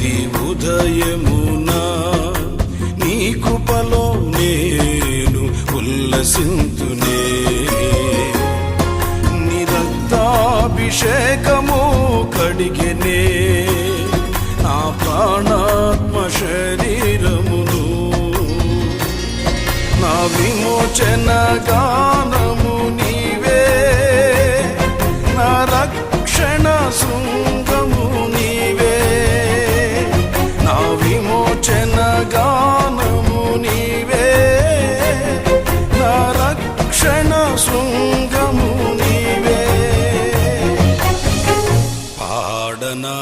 ప్రతి ఉదయమున నీ కృపలో నేను ఉల్లసింతునే. నీ రక్తాభిషేకము కడిగెనే నా ప్రాణాత్మ శరీరమును. నా విమోచన గానము నీవే, నా రక్షణ శృంగము నీవే. నా విమోచన గానము నీవే, నా రక్షణ శృంగము నీవే. పాడనా